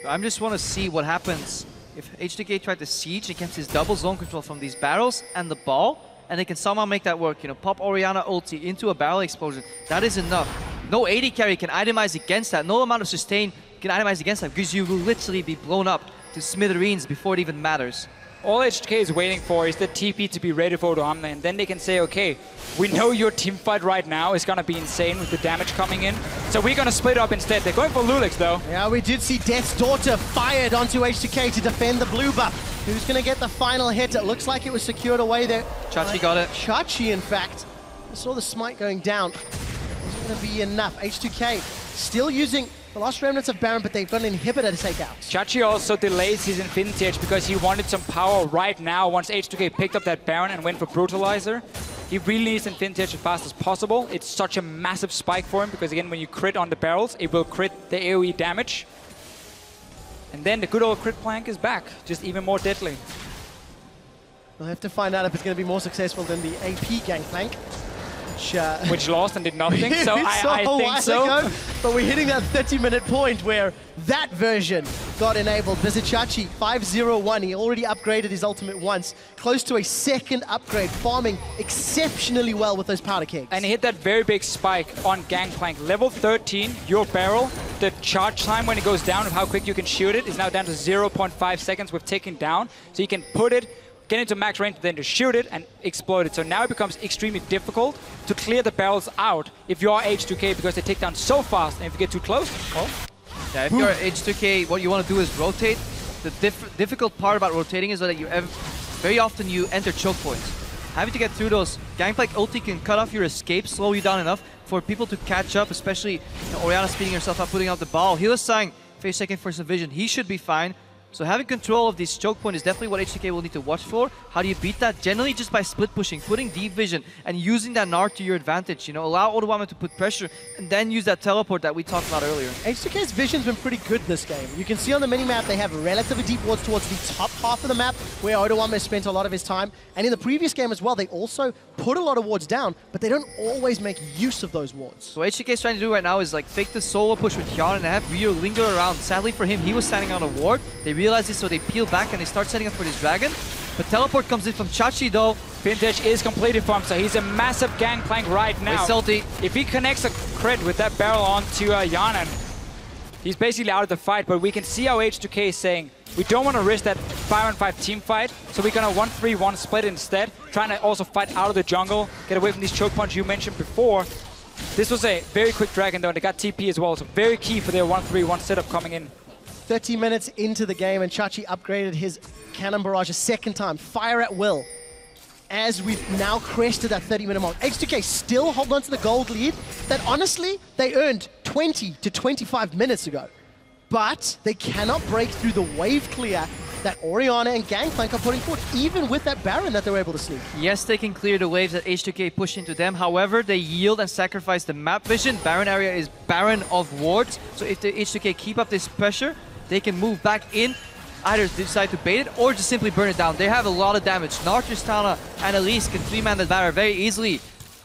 I just want to see what happens if H2K tried to siege against his double zone control from these barrels and the ball, and they can somehow make that work. You know, pop Orianna ulti into a barrel explosion. That is enough. No AD carry can itemize against that. No amount of sustain can itemize against that, because you will literally be blown up to smithereens before it even matters. All H2K is waiting for is the TP to be ready for Odoamne, and then they can say, okay, we know your team fight right now is going to be insane with the damage coming in, so we're going to split up instead. They're going for Lulix, though. Yeah, we did see Death's Daughter fired onto H2K to defend the blue buff. Who's going to get the final hit? It looks like it was secured away there. Chachi got it. Chachi, in fact. I saw the smite going down. It's going to be enough. H2K still using the last remnants of Baron, but they've got an inhibitor to take out. Chachi also delays his Infinity Edge because he wanted some power right now once H2K picked up that Baron and went for Brutalizer. He really needs Infinity Edge as fast as possible. It's such a massive spike for him because, again, when you crit on the barrels, it will crit the AoE damage. And then the good old crit plank is back, just even more deadly. We'll have to find out if it's going to be more successful than the AP Gangplank. Which lost and did nothing, so I think so. Ago, but we're hitting that 30-minute point where that version got enabled. Visit Chachi, 5-0-1. He already upgraded his ultimate once. Close to a second upgrade, farming exceptionally well with those powder kegs. And he hit that very big spike on Gangplank. Level 13, your barrel, the charge time when it goes down of how quick you can shoot it is now down to 0.5 seconds with ticking down. So you can put it, get into max range, then to shoot it and explode it. So now it becomes extremely difficult to clear the barrels out if you are H2K because they tick down so fast, and if you get too close, well... Yeah, if you're H2K, what you want to do is rotate. The difficult part about rotating is that very often you enter choke points. Having to get through those, Gangplank ulti can cut off your escape, slow you down enough for people to catch up, especially Orianna speeding herself up, putting out the ball. Healer's Sang, phase second for some vision, he should be fine. So having control of this choke point is definitely what H2K will need to watch for. How do you beat that? Generally just by split pushing, putting deep vision, and using that Gnar to your advantage. You know, allow Odoamne to put pressure, and then use that teleport that we talked about earlier. H2K's vision's been pretty good this game. You can see on the minimap they have relatively deep wards towards the top half of the map, where Odoamne spent a lot of his time. And in the previous game as well, they also put a lot of wards down, but they don't always make use of those wards. So what H2K is trying to do right now is like fake the solo push with Hyun and have Ryu linger around. Sadly for him, he was standing on a ward. They realize this, so they peel back and they start setting up for this dragon. But teleport comes in from Chachi though. Vintage is completed for him, so he's a massive Gangplank right now. If he connects a crit with that barrel onto Yanan, he's basically out of the fight, but we can see how H2K is saying, we don't want to risk that 5-on-5 team fight, so we're going to 1-3-1 split instead, trying to also fight out of the jungle, get away from these choke punches you mentioned before. This was a very quick dragon though, and they got TP as well, so very key for their 1-3-1 setup coming in. 30 minutes into the game, and Chachi upgraded his Cannon Barrage a second time. Fire at will. As we've now crested that 30-minute mark. H2K still hold on to the gold lead that honestly they earned 20 to 25 minutes ago. But they cannot break through the wave clear that Orianna and Gangplank are putting forward, even with that Baron that they were able to sneak. Yes, they can clear the waves that H2K push into them. However, they yield and sacrifice the map vision. Baron area is barren of wards. So if the H2K keep up this pressure, they can move back in, either decide to bait it or just simply burn it down. They have a lot of damage. Gnar, Tristana, and Elise can 3-man that barrier very easily.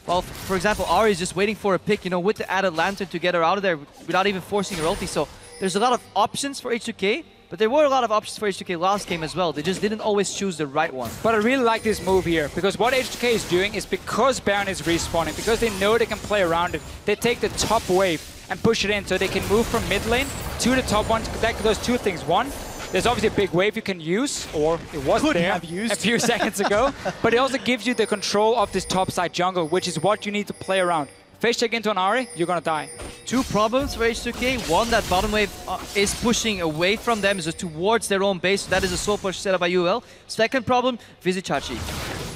Well, for example, Ahri is just waiting for a pick, you know, with the added lantern to get her out of there without even forcing her ulti. So there's a lot of options for H2K, but there were a lot of options for H2K last game as well. They just didn't always choose the right one. But I really like this move here, because what H2K is doing is because Baron is respawning, because they know they can play around it, they take the top wave and push it in so they can move from mid lane to the top one. That does two things. One, there's obviously a big wave you can use, or it was there a few seconds ago, but it also gives you the control of this top side jungle, which is what you need to play around. Face check into an Ahri, you're gonna die. Two problems for H2K. One, that bottom wave is pushing away from them, is towards their own base. That is a soul push set up by UOL. Second problem, visit Chachi.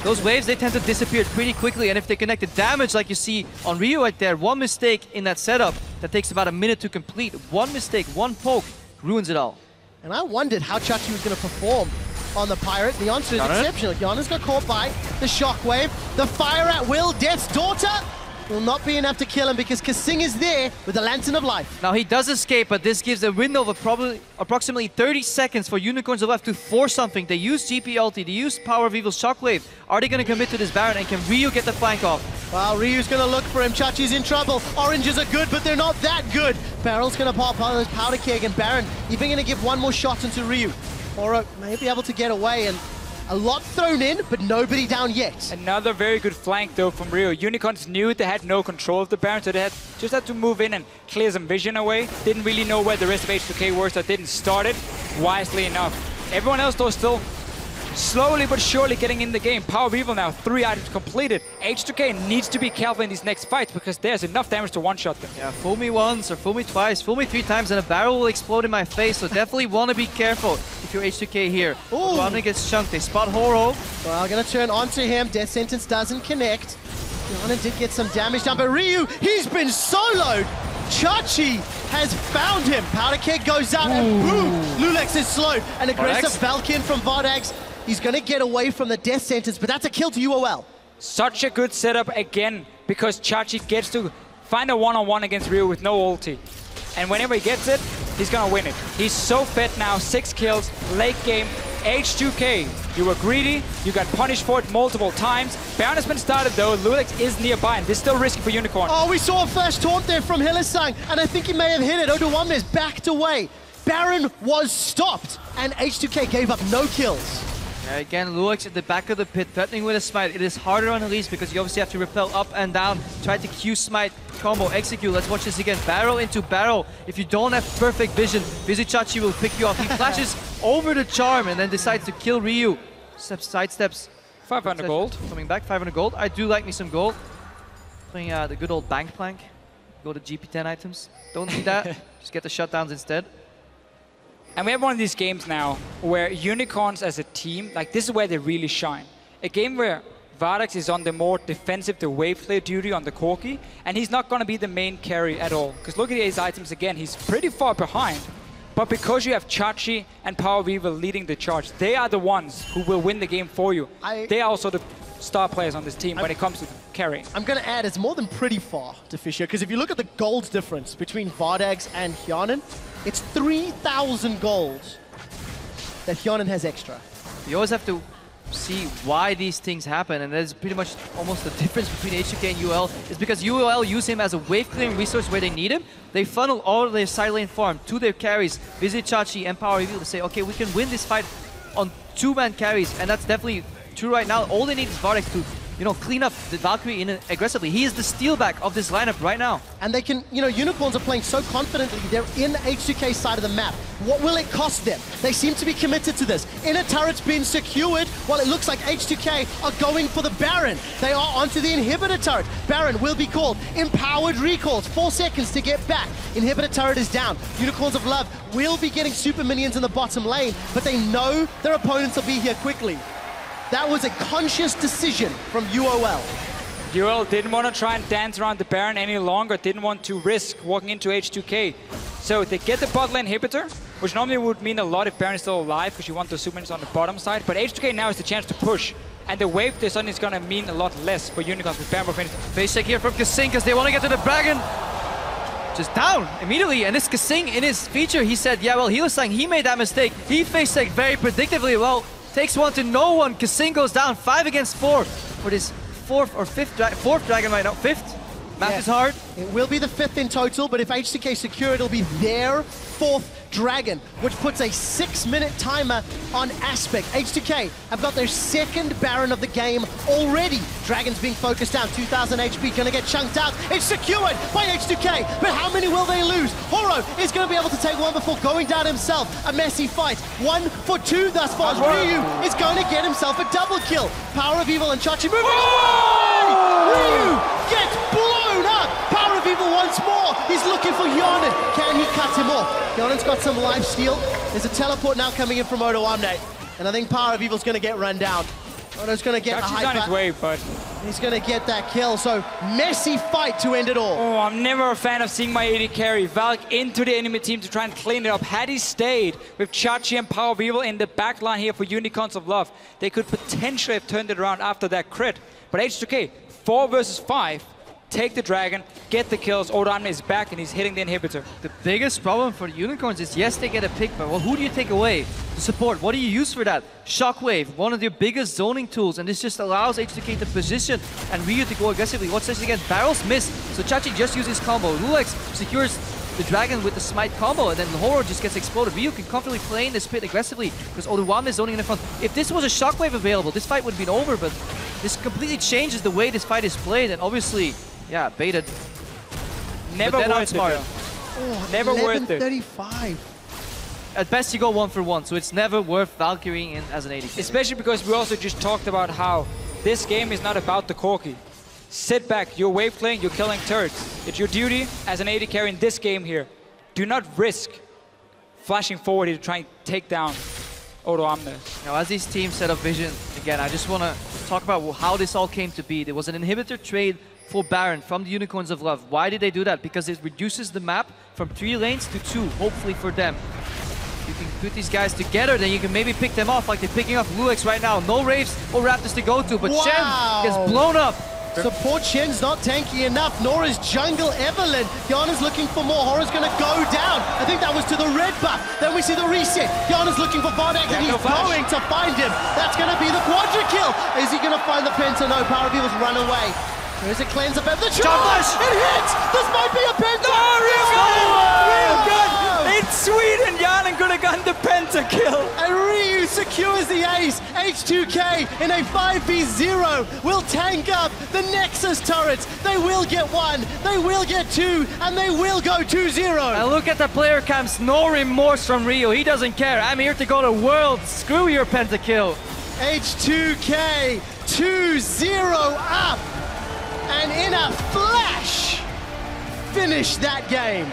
Those waves, they tend to disappear pretty quickly, and if they connect the damage like you see on Ryu right there, one mistake in that setup that takes about a minute to complete. One mistake, one poke, ruins it all. And I wondered how Chachi was going to perform on the Pirate. The answer is exceptional. Yana's got caught by the shockwave, the fire at will, Death's Daughter. will not be enough to kill him because Kasing is there with the Lantern of Life. Now he does escape, but this gives a window of approximately 30 seconds for Unicorns of Left to force something. They use GP ulti, they use Power of Evil's Shockwave. Are they going to commit to this Baron, and can Ryu get the flank off? Well, Ryu's going to look for him. Chachi's in trouble. Oranges are good, but they're not that good. Barrel's going to pop out of his powder keg, and Baron even going to give one more shot into Ryu. Oro may be able to get away, and a lot thrown in, but nobody down yet. Another very good flank, though, from Rio. Unicorns knew they had no control of the Baron, so they just had to move in and clear some vision away. Didn't really know where the rest of H2K were, so didn't start it wisely enough. Everyone else, though, still slowly but surely getting in the game. Power of Evil now, 3 items completed. H2K needs to be careful in these next fights because there's enough damage to one-shot them. Yeah, fool me once or fool me twice, fool me 3 times and a barrel will explode in my face, so definitely want to be careful if you're H2K here. Romney gets chunked, they spot Horo. Well, gonna turn onto him, Death Sentence doesn't connect. Yana did get some damage done, but Ryu, he's been soloed! Chachi has found him! Powder keg goes out and boom! Lulex is slowed. An aggressive Valkyrie from VODS. He's going to get away from the death sentence, but that's a kill to UOL. Such a good setup again, because Chachi gets to find a one-on-one against Ryu with no ulti. And whenever he gets it, he's going to win it. He's so fed now, 6 kills, late game. H2K, you were greedy, you got punished for it multiple times. Baron has been started though, Lulex is nearby, and this is still risky for Unicorn. Oh, we saw a flash taunt there from Hillisang, and I think he may have hit it. Oduwamne is backed away. Baron was stopped, and H2K gave up no kills. Yeah, again, Lulex at the back of the pit, threatening with a smite. It is harder on Elise because you obviously have to repel up and down. Try to Q smite combo, execute. Let's watch this again. Barrel into barrel. If you don't have perfect vision, Vizichachi will pick you off. He flashes over the charm and then decides to kill Ryu. Sidesteps. 500 gold. Coming back, 500 gold. I do like me some gold. Playing the good old bank plank. Go to GP10 items. Don't need that. Just get the shutdowns instead. And we have one of these games now where Unicorns as a team, like this is where they really shine. A game where VODS is on the more defensive, the wave player duty on the Corki, and he's not going to be the main carry at all. Because look at his items again, he's pretty far behind. But because you have Chachi and Power of Evil leading the charge, they are the ones who will win the game for you. They are also the star players on this team when it comes to carrying. I'm going to add, it's more than pretty far to Fisher, because if you look at the gold difference between VODS and Hyanin, it's 3,000 gold that Hyanin has extra. You always have to see why these things happen, and that's pretty much almost the difference between H2K and UOL, is because UOL use him as a wave clearing resource where they need him. They funnel all of their side lane farm to their carries, Vizichachi and Power Evil, to say, okay, we can win this fight on 2-man carries, and that's definitely true right now. All they need is VODS to, you know, clean up the Valkyrie in aggressively. He is the steelback of this lineup right now. And they can, you know, Unicorns are playing so confidently. They're in H2K side of the map. What will it cost them? They seem to be committed to this. Inner turret's been secured, while it looks like H2K are going for the Baron. They are onto the inhibitor turret. Baron will be called. Empowered recalls, 4 seconds to get back. Inhibitor turret is down. Unicorns of Love will be getting super minions in the bottom lane, but they know their opponents will be here quickly. That was a conscious decision from UOL. UOL didn't want to try and dance around the Baron any longer, didn't want to risk walking into H2K. So they get the bot lane inhibitor, which normally would mean a lot if Baron is still alive, because you want the super minions on the bottom side. But H2K now has the chance to push. And the wave this on is going to mean a lot less for Unicorns with Baron finished. Face check here from Kasing, because they want to get to the dragon. Just down immediately, and this Kasing in his feature, he said, yeah, well, he was saying he made that mistake. He face checked very predictably. Well, takes one to no one. Kasing goes down 5 against 4 for this fourth dragon right now. 5th? Math is hard. It will be the 5th in total, but if H2K secure, it'll be their 4th dragon, which puts a 6-minute timer on Aspect. H2K have got their 2nd Baron of the game already. Dragon's being focused down, 2,000 HP, gonna get chunked out. It's secured by H2K, but how many will they lose? Horo is gonna be able to take one before going down himself. A messy fight, 1 for 2 thus far. Ryu is going to get himself a double kill. Power of Evil and Chachi moving away! Ryu gets blown up! Power of Evil once more. He's looking for Hyanin. Can he cut him off? Hyanin's got some life steal. There's a teleport now coming in from Oduwamne. And I think Power of Evil's going to get run down. Odo's going to get the Chachi's on his way, but he's going to get that kill. So, messy fight to end it all. Oh, I'm never a fan of seeing my AD carry Valk into the enemy team to try and clean it up. Had he stayed with Chachi and Power of Evil in the back line here for Unicorns of Love, they could potentially have turned it around after that crit. But H2K, 4 versus 5, take the dragon, get the kills. Odamne is back and he's hitting the inhibitor. The biggest problem for the Unicorns is, yes, they get a pick, but well, who do you take away? The support, what do you use for that? Shockwave, one of their biggest zoning tools, and this just allows H2K to position and Ryu to go aggressively. What's this again? Barrels miss, so Chachi just uses combo. Lulex secures the dragon with the smite combo, and then the Horror just gets exploded. Ryu can comfortably play in this pit aggressively because Odamne is zoning in the front. If this was a Shockwave available, this fight would have been over, but this completely changes the way this fight is played, and obviously, yeah, baited. Never worth it. Oh, Never worth it. 35. At best, you go 1 for 1, so it's never worth Valkyrie in as an AD. Especially because we also just talked about how this game is not about the Corki. Sit back, you're wave playing, you're killing turrets. It's your duty as an AD carry in this game here. Do not risk flashing forward here to try and take down Odamne. Now, as these teams set up vision, again, I just want to talk about how this all came to be. There was an inhibitor trade for Baron from the Unicorns of Love. Why did they do that? Because it reduces the map from 3 lanes to 2, hopefully for them. You can put these guys together, then you can maybe pick them off like they're picking up Lulex right now. No Raves or Raptors to go to, but Shen gets blown up. Support Shen's not tanky enough, nor is Jungle Evelyn. Yana's looking for more. Horror's going to go down. I think that was to the red buff. Then we see the reset. Yana's looking for VODS, and he's going to find him. That's going to be the quadra kill. Is he going to find the Penta? No, Power Beavers run away. There's a cleanse up at the charge. It hits. This might be a Penta. Oh, real good. Real good. It's sweet, and Yanan could have gotten the Penta kill. And Ryu secures the ace. H2K in a 5v0 will tank up the Nexus turrets. They will get 1, they will get 2, and they will go 2-0. And look at the player cams, no remorse from Ryu. He doesn't care. I'm here to go to Worlds. Screw your pentakill. H2K 2-0 up. And in a flash, finish that game.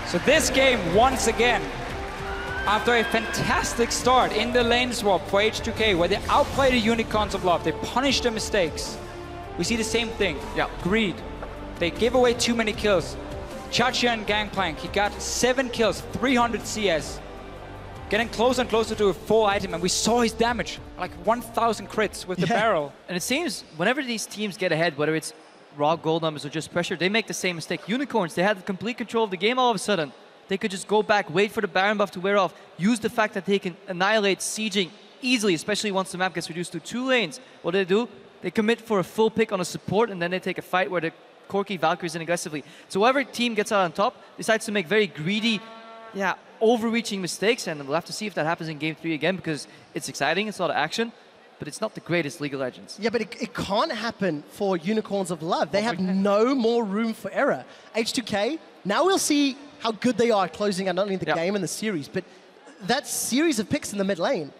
So this game, once again, after a fantastic start in the lane swap for H2K, where they outplay the Unicorns of Love, they punish their mistakes, we see the same thing. Yeah. Greed. They give away too many kills. Chachi and Gangplank, he got 7 kills, 300 CS. Getting closer and closer to a full item, and we saw his damage, like 1,000 crits with the barrel. And it seems whenever these teams get ahead, whether it's raw gold numbers or just pressure, they make the same mistake. Unicorns, they had complete control of the game all of a sudden. They could just go back, wait for the Baron buff to wear off, use the fact that they can annihilate sieging easily, especially once the map gets reduced to 2 lanes. What do? They commit for a full pick on a support, and then they take a fight where the Corki Valkyries in aggressively. So whoever team gets out on top decides to make very greedy, overreaching mistakes, and we'll have to see if that happens in Game 3 again, because it's exciting, it's a lot of action, but it's not the greatest League of Legends. Yeah, but it can't happen for Unicorns of Love. They have no more room for error. H2K, now we'll see how good they are closing out not only the game and the series, but that series of picks in the mid lane.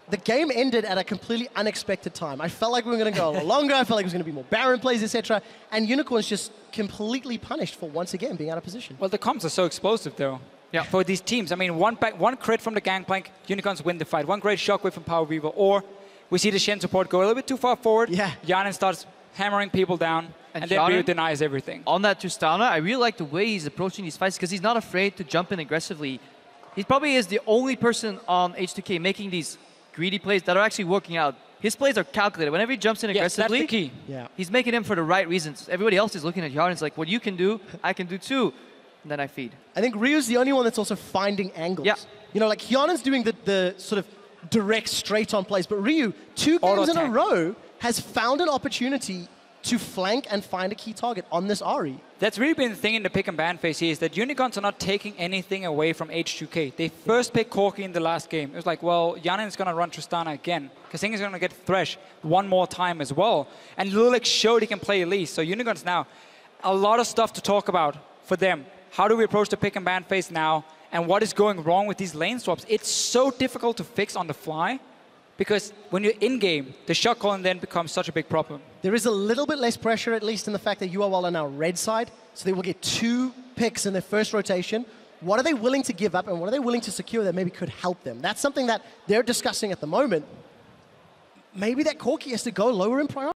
The game ended at a completely unexpected time. I felt like we were going to go a lot longer. I felt like it was going to be more Baron plays, etc. And Unicorns just completely punished for once again being out of position. Well, the comps are so explosive, though. Yeah. For these teams. I mean, one crit from the Gangplank, Unicorns win the fight. One great shockwave from Power Weaver, or we see the Shen support go a little bit too far forward. Yeah. Yanan starts hammering people down, and then Ryu denies everything. On that Tristana, I really like the way he's approaching these fights, because he's not afraid to jump in aggressively. He probably is the only person on H2K making these greedy plays that are actually working out. His plays are calculated. Whenever he jumps in aggressively, that's the key. Yeah. He's making them for the right reasons. Everybody else is looking at Yanan and it's like, what you can do, I can do too. And then I feed. I think Ryu's the only one that's also finding angles. Yeah. You know, like Hyanan's doing the sort of direct, straight-on plays, but Ryu, 2 games in a row, has found an opportunity to flank and find a key target on this Ahri. That's really been the thing in the pick and ban phase here, is that Unicorns are not taking anything away from H2K. They first picked Corki in the last game. It was like, well, Yanan is going to run Tristana again. Kasing is going to get Thresh one more time as well. And Lulex showed he can play Elise. So Unicorns now, a lot of stuff to talk about for them. How do we approach the pick and ban phase now? And what is going wrong with these lane swaps? It's so difficult to fix on the fly, because when you're in-game, the shot calling then becomes such a big problem. There is a little bit less pressure, at least in the fact that UOL are now red side, so they will get 2 picks in their first rotation. What are they willing to give up, and what are they willing to secure that maybe could help them? That's something that they're discussing at the moment. Maybe that Corki has to go lower in priority.